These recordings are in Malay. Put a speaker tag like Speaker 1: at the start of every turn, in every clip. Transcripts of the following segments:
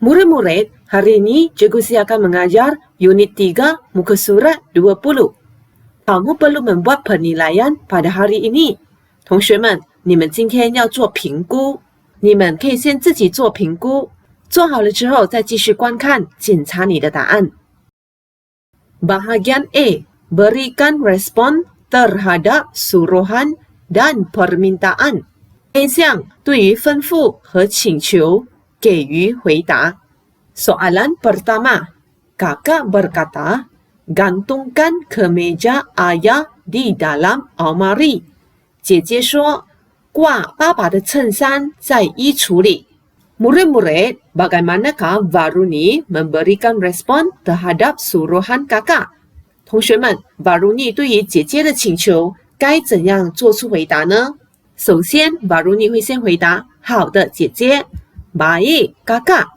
Speaker 1: Murid-murid, hari ini Cikgu Si akan mengajar Unit 3 muka surat 20. Kamu perlu membuat penilaian pada hari ini. 同学们，你们今天要做评估，你们可以先自己做评估，做好了之后再继续观看，检查你的答案。Bahagian A, berikan respon terhadap suruhan dan permintaan. A 项对于吩咐和请求给予回答。Soalan pertama, kakak berkata, gantungkan kemeja ayah di dalam almari. 姐姐说，挂爸爸的衬衫在衣橱里。Murid-murid, bagaimanakah Varuni memberikan respon terhadap suruhan kakak? 同学们 Varuni 对于姐姐的请求该怎样做出回答呢？首先 Varuni 会先回答，好的，姐姐。Baik, kakak.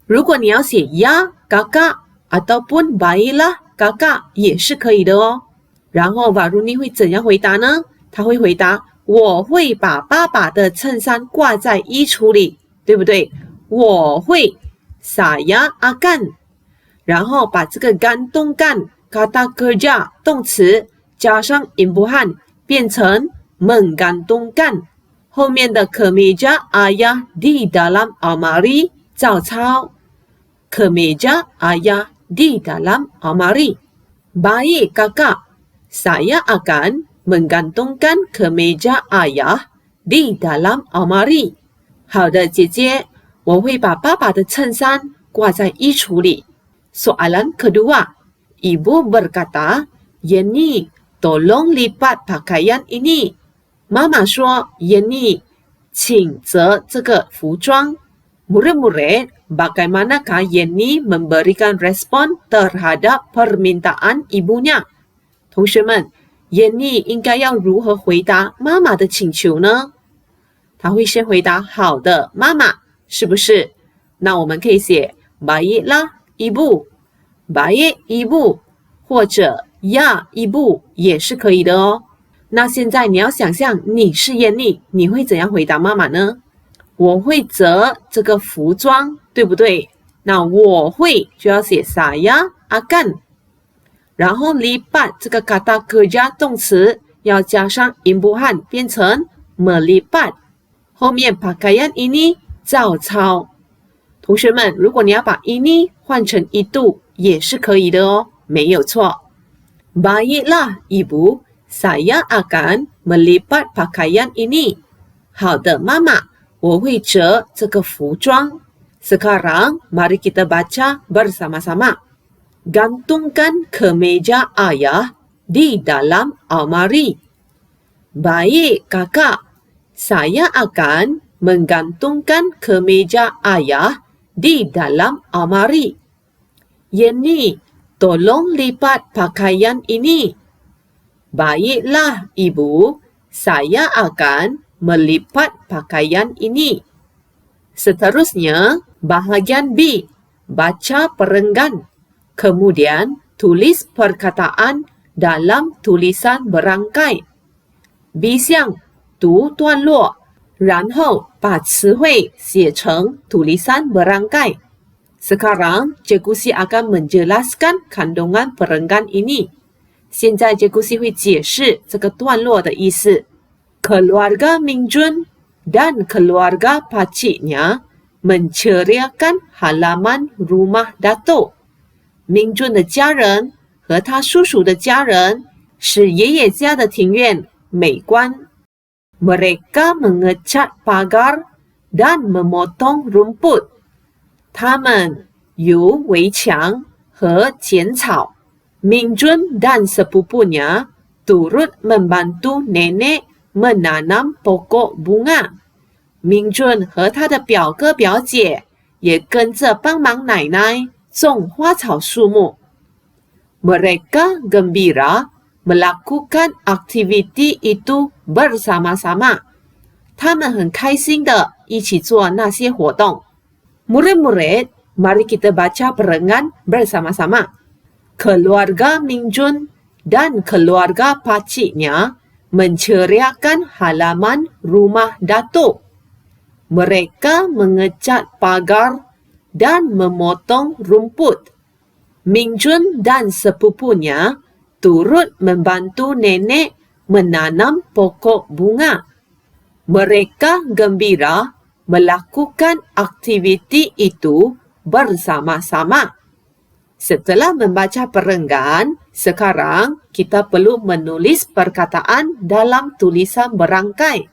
Speaker 1: 如果你要写ya, kakak, ataupun baiklah, kakak 也是可以的哦。然后 Varuni 会怎样回答呢？他会回答，我会把爸爸的衬衫挂在衣橱里，对不对？我会 saya akan， 然后把这个 gantungkan kata kerja 动词加上 imbuhan 变成 menggantungkan， 后面的 kemeja ayah di dalam almari 照抄 kemeja ayah di dalam almari. Baik kakak, saya akan menggantungkan kemeja ayah di dalam almari. 好的，姐姐，我会把爸爸的衬衫挂在衣橱里。Soalan kedua, ibu berkata, Yenny, tolong lipat pakaian ini. 妈妈说 Yenny, 请折这个服装。Murid-murid, bagaimanakah Yenny memberikan respon terhadap permintaan ibunya? 同学们，Yenny 应该要如何回答妈妈的请求呢？他会先回答好的，妈妈，是不是？那我们可以写 baiklah ibu, baik ibu， 或者 ya ibu 也是可以的哦。那现在你要想象你是Yenny，你会怎样回答妈妈呢？我会折这个服装，对不对？那我会就要写 saya akan。然后 lipat 这个 kata kerja 动词要加上 imbuhan 变成 melipat， 后面 pakaian ini 照抄。同学们，如果你要把 ini 换成一度也是可以的哦，没有错。Baiklah ibu, saya akan melipat pakaian ini. 好的，妈妈，我会折这个服装。Sekarang mari kita baca bersama-sama. Gantungkan kemeja ayah di dalam almari. Baik, kakak. Saya akan menggantungkan kemeja ayah di dalam almari. Yenny, tolong lipat pakaian ini. Baiklah, ibu. Saya akan melipat pakaian ini. Seterusnya, bahagian B. Baca perenggan. Kemudian, tulis perkataan dalam tulisan berangkai. B 项读段落，然后把词汇写成 tulisan berangkai. Sekarang, Cikgu Si akan menjelaskan kandungan perenggan ini. 现在Cikgu Si会解释这个段落的意思。Keluarga Mingjun dan keluarga pakciknya menceriakan halaman rumah Datuk. Mingjun 的家人和他叔叔的家人使爷爷家的庭院美观。Mereka mengecat pagar dan memotong rumput. 他们有围墙和剪草。Mingjun dan sepupunya turut membantu nenek menanam pokok bunga. Mingjun 和他的表哥表姐也跟着帮忙奶奶种花草树木。Mereka gembira melakukan aktiviti itu bersama-sama. 他们很开心的一起做那些活动。Murid-murid, mari kita baca perenggan bersama-sama. Keluarga Mingjun dan keluarga pakciknya menceriakan halaman rumah Datuk. Mereka mengecat pagar dan memotong rumput. Mingjun dan sepupunya turut membantu nenek menanam pokok bunga. Mereka gembira melakukan aktiviti itu bersama-sama. Setelah membaca perenggan, sekarang kita perlu menulis perkataan dalam tulisan berangkai.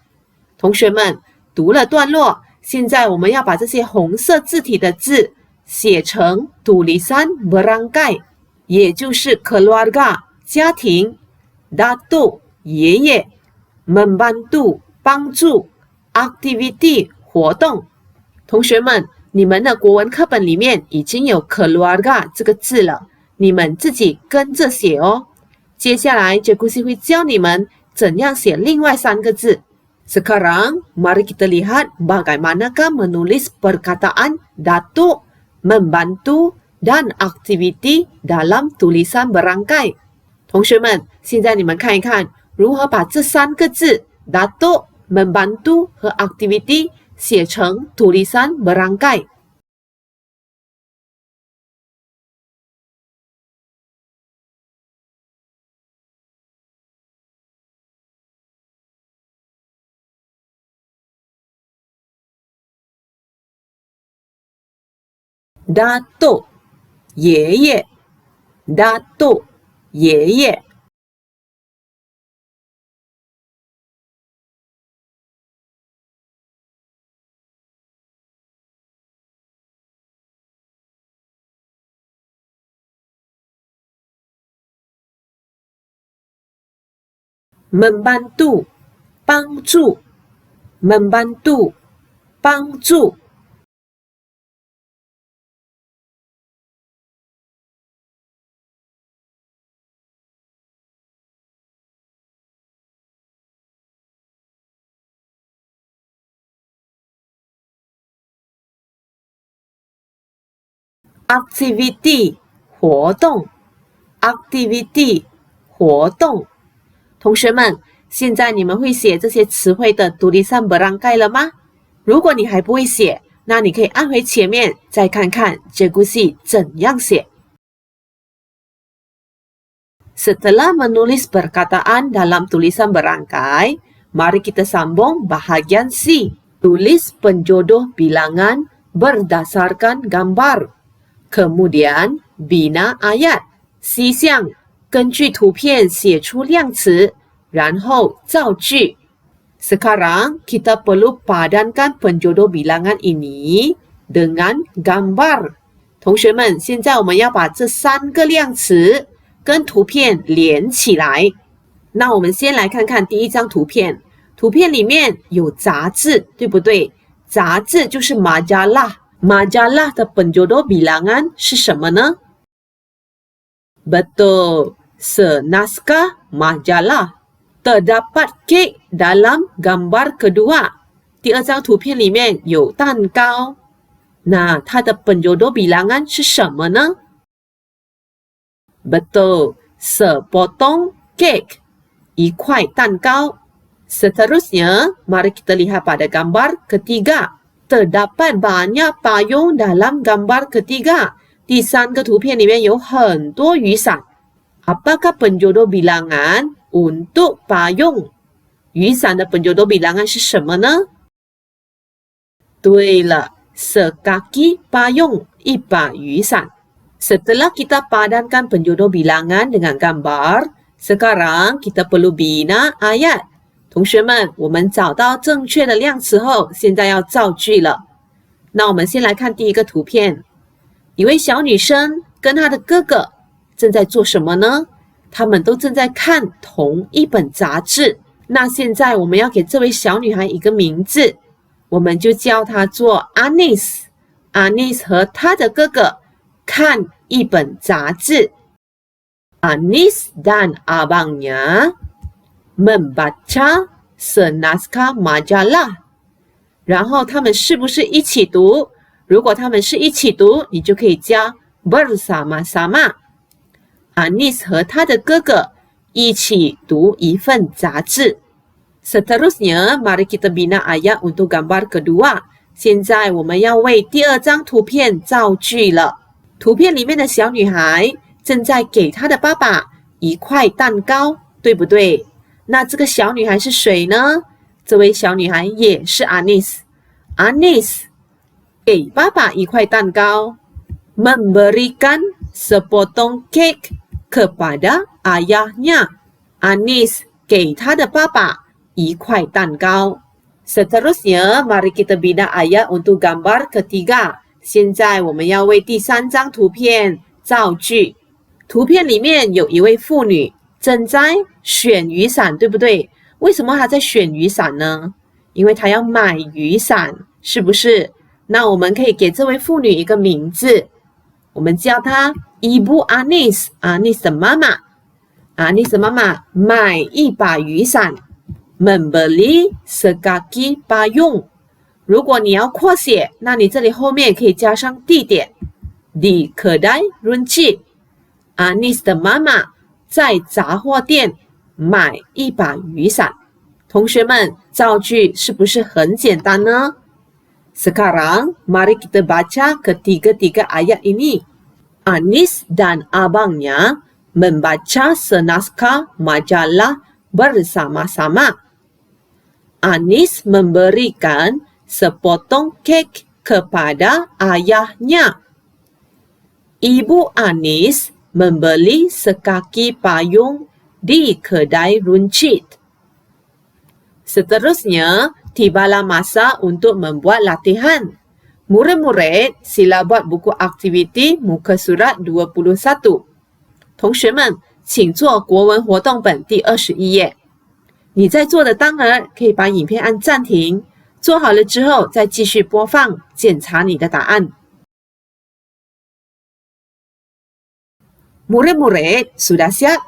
Speaker 1: 同学们，读了段落，现在我们要把这些红色字体的字写成 tulisan berangkai， 也就是 keluarga 家庭 datuk 爷爷 membantu 帮助 activity 活动。同学们，你们的国文课本里面已经有 keluarga 这个字了，你们自己跟着写哦。接下来Cikgu会教你们怎样写另外3个字。Sekarang, mari kita lihat bagaimanakah menulis perkataan datuk, membantu, dan aktiviti dalam tulisan berangkai. 同学们，现在你们看一看，如何把这3个字 datuk, membantu 和 aktiviti 写成 tulisan berangkai。Datuk 爷爷 Datuk 爷爷 Membantu 帮助 Membantu 帮助Activity 活动 Activity 活动。同学们，现在你们会写这些词汇的tulisan berangkai了吗？如果你还不会写，那你可以按回前面再看看Cikgu怎样写。Setelah menulis perkataan dalam tulisan berangkai, mari kita sambung bahagian C. Tulis penjodoh bilangan berdasarkan gambar. Kemudian, bina ayat. 西项，根据图片写出量词，然后造句。Sekarang, kita perlu padankan penjodoh bilangan ini dengan gambar. 同学们，现在我们要把这3个量词跟图片连起来。那我们先来看看第一张图片。图片里面有杂志，对不对？杂志就是 majalah。Majalah 的penjodoh bilangan 是什么呢？ Betul, senaskah majalah. Terdapat kek dalam gambar kedua. 第二张图片里面有蛋糕。那它的penjodoh bilangan 是什么呢？ Betul, sepotong kek. 一块蛋糕。Seterusnya, mari kita lihat pada gambar ketiga. Terdapat banyak payung dalam gambar ketiga. 第3个图片里面有很多雨伞。Apakah penjodoh bilangan untuk payung? 雨伞的penjodoh bilangan 是什么呢？对了 sekaki payung, 一把雨伞。Setelah kita padankan penjodoh bilangan dengan gambar, sekarang kita perlu bina ayat. 同学们，我们找到正确的量词后，现在要造句了。那我们先来看第一个图片。一位小女生跟她的哥哥正在做什么呢？他们都正在看同一本杂志。那现在我们要给这位小女孩一个名字，我们就叫她做 Anis。Anis 和她的哥哥看一本杂志。Anis dan abangnya membaca senaskah majalah。然后他们是不是一起读？如果他们是一起读，你就可以加 bersama-sama。Anis 和他的哥哥一起读一份杂志。Seterusnya, mari kita bina ayat untuk gambar kedua. 现在我们要为第二张图片造句了。图片里面的小女孩正在给她的爸爸一块蛋糕，对不对？那这个小女孩是谁呢？这位小女孩也是 Anis。Anis 给爸爸一块蛋糕。Memberikan sepotong cake kepada ayahnya. Anis 给他的爸爸一块蛋糕。Seterusnya, mari kita bina ayat untuk gambar ketiga. 现在我们要为第三张图片造句。图片里面有一位妇女正在选雨伞，对不对？为什么她在选雨伞呢？因为她要买雨伞，是不是？那我们可以给这位妇女一个名字，我们叫她 Ibu Anis， Anis 的妈妈。Anis 的妈妈买一把雨伞。Membeli sekaki payung。如果你要扩写，那你这里后面可以加上地点。Di kedai runcit。Anis 的妈妈在杂货店买一把雨伞。同学们，造句是不是很简单呢？ Sekarang, mari kita baca ketiga-tiga ayat ini. Anis dan abangnya membaca senaskah majalah bersama-sama. Anis memberikan sepotong kek kepada ayahnya. Ibu Anis membeli sekaki payung di kedai runcit. Seterusnya, tibalah masa untuk membuat latihan. Murid-murid, sila buat buku aktiviti muka surat 21. 同学们，请做国文活动本第21页。你在做的当儿，可以把影片按暂停，做好了之后再继续播放，检查你的答案。Murid-murid, sudah siap?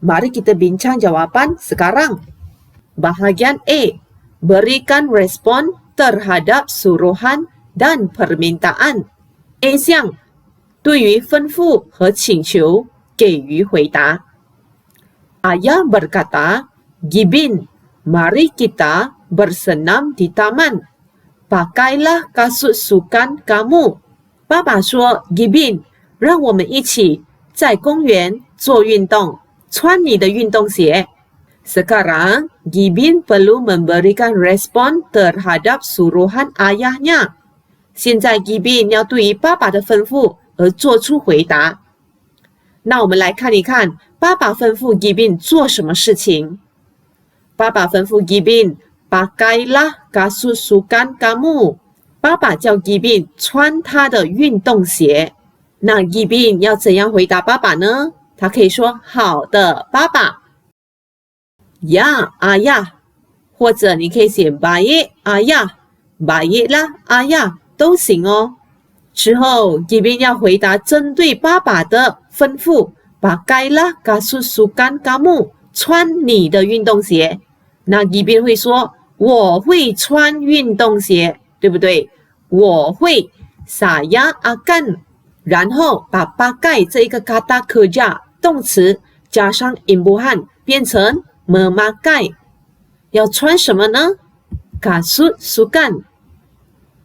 Speaker 1: Mari kita bincang jawaban sekarang. Bahagian A, berikan respon terhadap suruhan dan permintaan. A 项，对于吩咐和请求给予回答。Ayah berkata,Gibin, mari kita bersenam di taman. Pakailah kasut sukan kamu. 爸爸说 Gibin, 让我们一起在公园做运动，穿你的运动鞋。Sekarang, Gibin perlu memberikan respon terhadap suruhan ayahnya. 现在 Gibin 要对于爸爸的吩咐而做出回答。那我们来看一看，爸爸吩咐 Gibin 做什么事情。爸爸吩咐 Gibin, pakailah kasut sukan kamu. 爸爸叫 Gibin 穿他的运动鞋。那 Gibin 要怎样回答爸爸呢？他可以说好的，爸爸。Ya, ayah. 或者你可以写 baik, ayah. Baiklah, ayah. 都行哦。之后 Gibin 要回答针对爸爸的吩咐 pakailah kasut sukan kamu. 穿你的运动鞋。那 Gibin 会说我会穿运动鞋，对不对？我会 saya akan， 然后把 pakai 这一个 kata kerja 动词加上 imbuhan 变成 memakai。 要穿什么呢？ kasut sukan。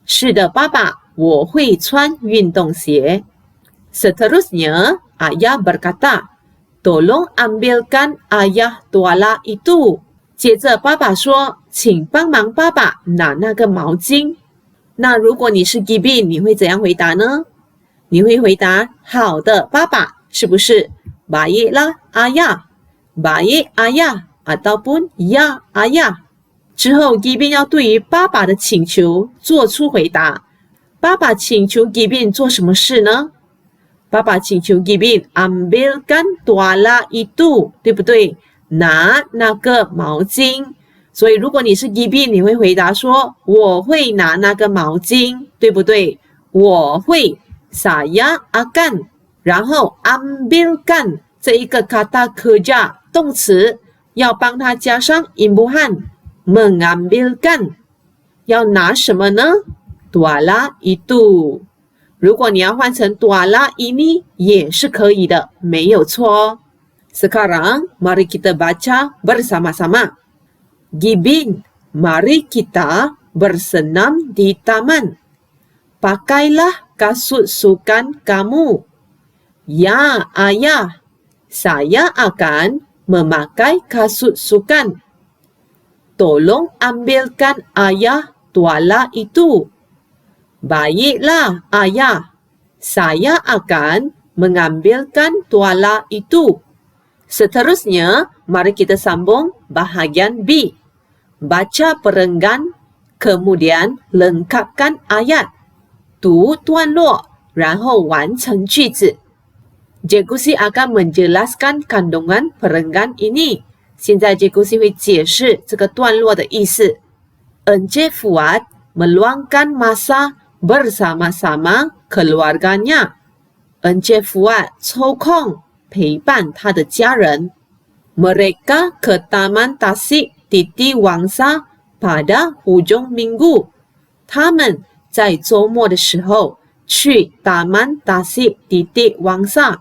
Speaker 1: 是的，爸爸，我会穿运动鞋。 Seterusnya, ayah berkata,Tolong ambilkan ayah tuala itu. 接着爸爸说，请帮忙爸爸拿那个毛巾。那如果你是 Gibin， 你会怎样回答呢？你会回答好的，爸爸，是不是？ Baiklah ayah, baik ayah, ataupun ya ayah。 之后 Gibin 要对于爸爸的请求做出回答。爸爸请求 Gibin 做什么事呢？爸爸请求 Gibin ambilkan tuala itu， 对不对？拿那个毛巾。所以如果你是 Gibin， 你会回答说我会拿那个毛巾，对不对？我会 saya akan， 然后 ambilkan 这一个 kata kerja 动词要帮它加上 imbuhan mengambilkan， 要拿什么呢？ tuala itu。 如果你要换成 tuala ini 也是可以的，没有错哦。Sekarang, mari kita baca bersama-sama. Gibin, mari kita bersenam di taman. Pakailah kasut sukan kamu. Ya, ayah. Saya akan memakai kasut sukan. Tolong ambilkan ayah tuala itu. Baiklah, ayah. Saya akan mengambilkan tuala itu. Seterusnya, mari kita sambung bahagian B. Baca perenggan, kemudian lengkapkan ayat. 读段落，然后完成句子。Cikgu Si akan menjelaskan kandungan perenggan ini. 现在Cikgu Si 会解释这个段落的意思。Encik Fuad meluangkan masa bersama-sama keluarganya. Encik Fuad 抽空陪伴他的家人。Mereka ke Taman Tasik Titi Wangsa pada hujung minggu. 他们在周末的时候去 Taman Tasik Titi Wangsa.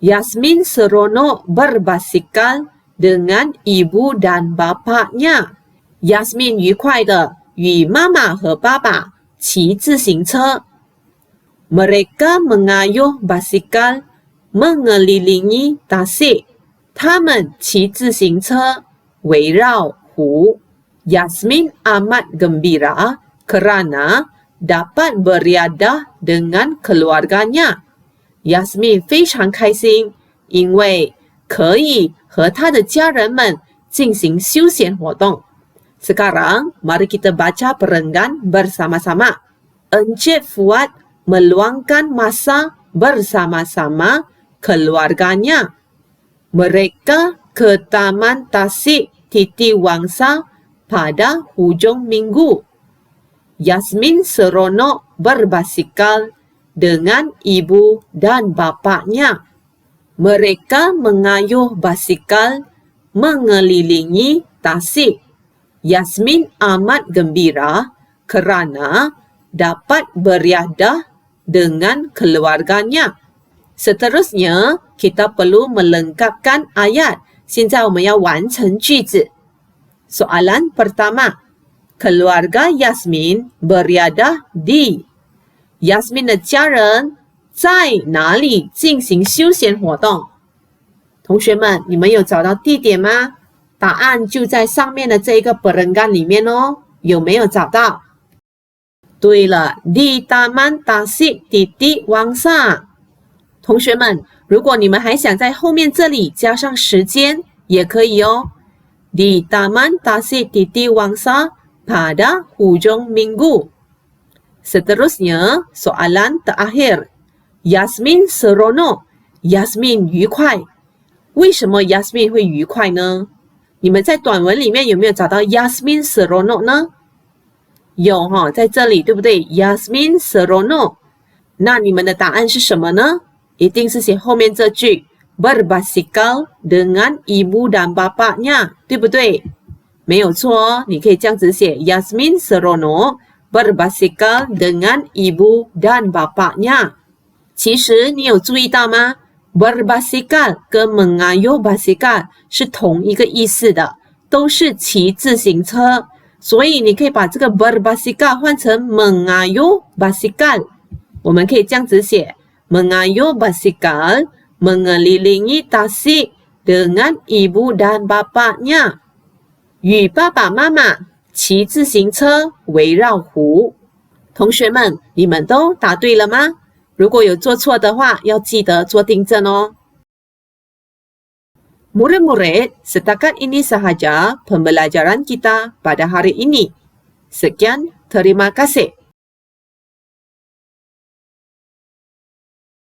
Speaker 1: Yasmin seronok berbasikal dengan ibu dan bapaknya. Yasmin 愉快地与妈妈和爸爸骑自行车。Mereka mengayuh basikal mengelilingi Tasik. 他们骑自行车围绕湖。Yasmin amat gembira kerana dapat beriadah dengan keluarganya. Yasmin 非常开心，因为可以和他的家人们进行休闲活动。Sekarang, mari kita baca perenggan bersama-sama. Encik Fuad meluangkan masa bersama-sama keluarganya. Mereka ke Taman Tasik Titi Wangsa pada hujung minggu. Yasmin seronok berbasikal dengan ibu dan bapaknya. Mereka mengayuh basikal mengelilingi Tasik. Yasmin amat gembira kerana dapat beriadah dengan keluarganya. Seterusnya, kita perlu melengkapkan ayat. 现在我们要完成句子。Soalan pertama. Keluarga Yasmin beriadah di. Yasmin 的家人在哪里进行休闲活动？同学们，你们有找到地点吗？答案就在上面的这一个 perenggan 里面哦，有没有找到？对了 ，di Taman Tasik Titi Wangsa。同学们，如果你们还想在后面这里加上时间，也可以哦。di Taman Tasik Titi Wangsa pada hujung minggu。Seterusnya, soalan terakhir. Yasmin seronok. Yasmin 愉快。为什么 Yasmin 会愉快呢？你们在短文里面有没有找到 Yasmin seronok 呢？有哈，在这里对不对 ？Yasmin seronok。那你们的答案是什么呢？一定是写后面这句 berbasikal dengan ibu dan bapaknya， 对不对？没有错哦，你可以这样子写 Yasmin seronok berbasikal dengan ibu dan bapaknya。其实你有注意到吗？ berbasikal 跟 mengayuh basikal 是同一个意思的，都是骑自行车，所以你可以把这个 berbasikal 换成 mengayuh basikal。我们可以这样子写 mengayuh basikal mengelilingi Tasik dengan ibu dan bapaknya。与爸爸妈妈骑自行车围绕湖。同学们，你们都答对了吗？如果有做错的话，要记得做订正哦。Murid-murid, setakat ini sahaja pembelajaran kita pada hari ini. Sekian, terima kasih.